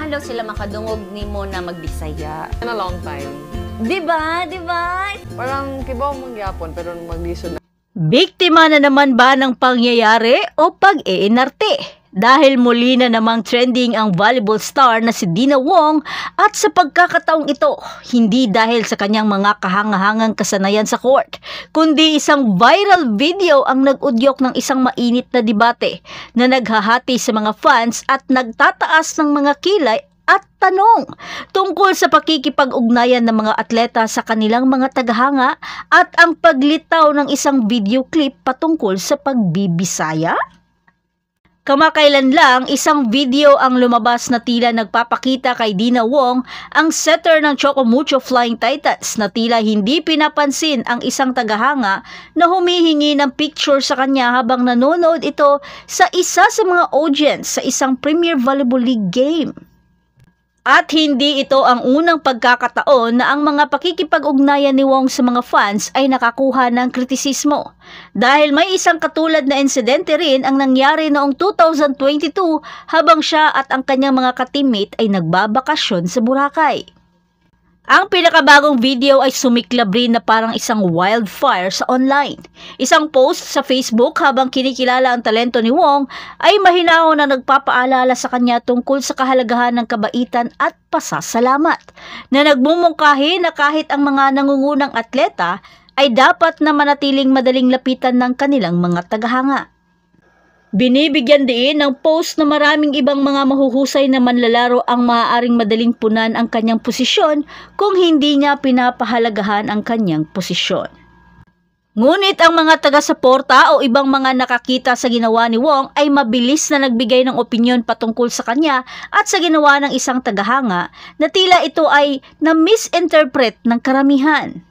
Ganahan daw sila makadungog nimo na magbisaya. In a long time. Diba? Diba? Parang kibaw mong gyapon pero maglisod na. Biktima na naman ba ng pangyayari o pag-iinarte? Dahil muli na namang trending ang volleyball star na si Dina Wong at sa pagkakataong ito, hindi dahil sa kanyang mga kahangahangang kasanayan sa court, kundi isang viral video ang nag-udyok ng isang mainit na debate na naghahati sa mga fans at nagtataas ng mga kilay at tanong tungkol sa pakikipag-ugnayan ng mga atleta sa kanilang mga tagahanga at ang paglitaw ng isang video clip patungkol sa pagbibisaya. Kamakailan lang, isang video ang lumabas na tila nagpapakita kay Dina Wong, ang setter ng Chocomucho Flying Titans, na tila hindi pinapansin ang isang tagahanga na humihingi ng picture sa kanya habang nanonood ito sa isa sa mga audience sa isang Premier Volleyball League game. At hindi ito ang unang pagkakataon na ang mga pakikipag-ugnayan ni Wong sa mga fans ay nakakuha ng kritisismo. Dahil may isang katulad na insidente rin ang nangyari noong 2022 habang siya at ang kanyang mga ka-teammate ay nagbabakasyon sa Boracay. Ang pinakabagong video ay sumiklab rin na parang isang wildfire sa online. Isang post sa Facebook habang kinikilala ang talento ni Wong ay mahinahon na nagpapaalala sa kanya tungkol sa kahalagahan ng kabaitan at pasasalamat, na nagmumungkahi na kahit ang mga nangungunang atleta ay dapat na manatiling madaling lapitan ng kanilang mga tagahanga. Binibigyan din ng post na maraming ibang mga mahuhusay na manlalaro ang maaaring madaling punan ang kanyang posisyon kung hindi niya pinapahalagahan ang kanyang posisyon. Ngunit ang mga taga-suporta o ibang mga nakakita sa ginawa ni Wong ay mabilis na nagbigay ng opinyon patungkol sa kanya at sa ginawa ng isang tagahanga na tila ito ay na-misinterpret ng karamihan.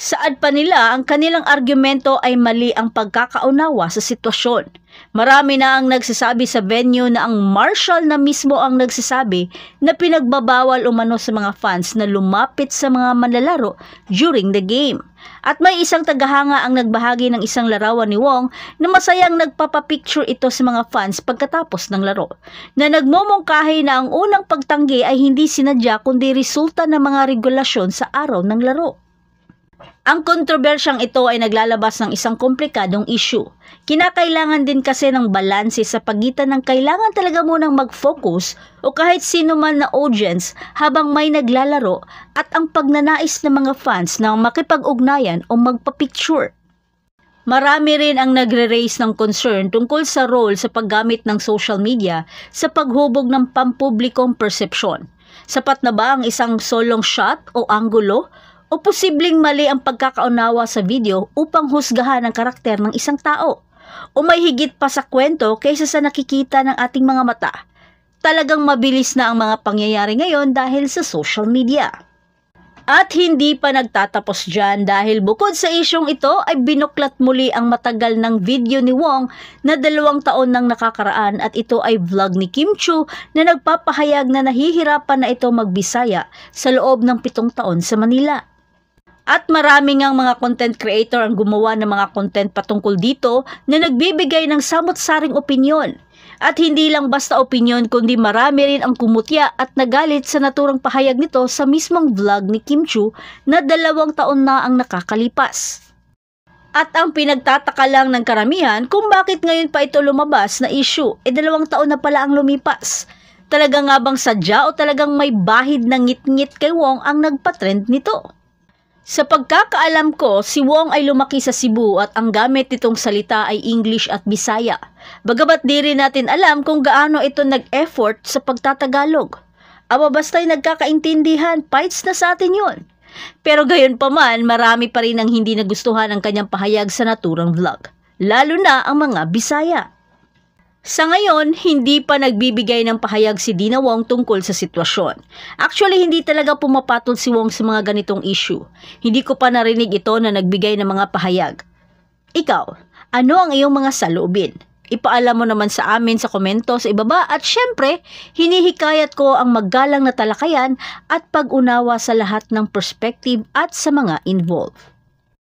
Saad pa nila ang kanilang argumento ay mali ang pagkakaunawa sa sitwasyon. Marami na ang nagsasabi sa venue na ang marshal na mismo ang nagsasabi na pinagbabawal umano sa mga fans na lumapit sa mga manlalaro during the game. At may isang tagahanga ang nagbahagi ng isang larawan ni Wong na masayang nagpapapicture ito sa mga fans pagkatapos ng laro, na nagmumungkahi na ang unang pagtanggi ay hindi sinadya kundi resulta ng mga regulasyon sa araw ng laro. Ang kontrobersyang ito ay naglalabas ng isang komplikadong issue. Kinakailangan din kasi ng balanse sa pagitan ng kailangan talaga munang mag-focus o kahit sino man na audience habang may naglalaro at ang pagnanais ng mga fans na makipag-ugnayan o magpa-picture. Marami rin ang nagre-raise ng concern tungkol sa role sa paggamit ng social media sa paghubog ng pampublikong persepsyon. Sapat na ba ang isang solong shot o anggulo? O posibleng mali ang pagkakaunawa sa video upang husgahan ang karakter ng isang tao? O may higit pa sa kwento kaysa sa nakikita ng ating mga mata? Talagang mabilis na ang mga pangyayari ngayon dahil sa social media. At hindi pa nagtatapos dyan dahil bukod sa isyong ito ay binuklat muli ang matagal ng video ni Wong na 2 taon nang nakakaraan, at ito ay vlog ni Kim Chiu na nagpapahayag na nahihirapan na ito magbisaya sa loob ng 7 taon sa Manila. At marami ngang mga content creator ang gumawa ng mga content patungkol dito na nagbibigay ng samot-saring opinyon. At hindi lang basta opinyon kundi marami rin ang kumutya at nagalit sa naturang pahayag nito sa mismong vlog ni Kim Chiu na 2 taon na ang nakakalipas. At ang pinagtataka lang ng karamihan kung bakit ngayon pa ito lumabas na issue, 2 taon na pala ang lumipas. Talaga nga bang sadya o talagang may bahid na ngit-ngit kay Wong ang nagpatrend nito? Sa pagkakaalam ko, si Wong ay lumaki sa Cebu at ang gamit nitong salita ay English at Bisaya. Bagamat di rin natin alam kung gaano ito nag-effort sa pagtatagalog. Aba basta'y nagkakaintindihan, fights na sa atin yun. Pero gayon pa man, marami pa rin ang hindi nagustuhan ang kanyang pahayag sa naturang vlog. Lalo na ang mga Bisaya. Sa ngayon, hindi pa nagbibigay ng pahayag si Dina Wong tungkol sa sitwasyon. Actually, hindi talaga pumapatol si Wong sa mga ganitong issue. Hindi ko pa narinig ito na nagbigay ng mga pahayag. Ikaw, ano ang iyong mga saloobin? Ipaalam mo naman sa amin sa komento sa ibaba, at syempre, hinihikayat ko ang maggalang na talakayan at pag-unawa sa lahat ng perspective at sa mga involved.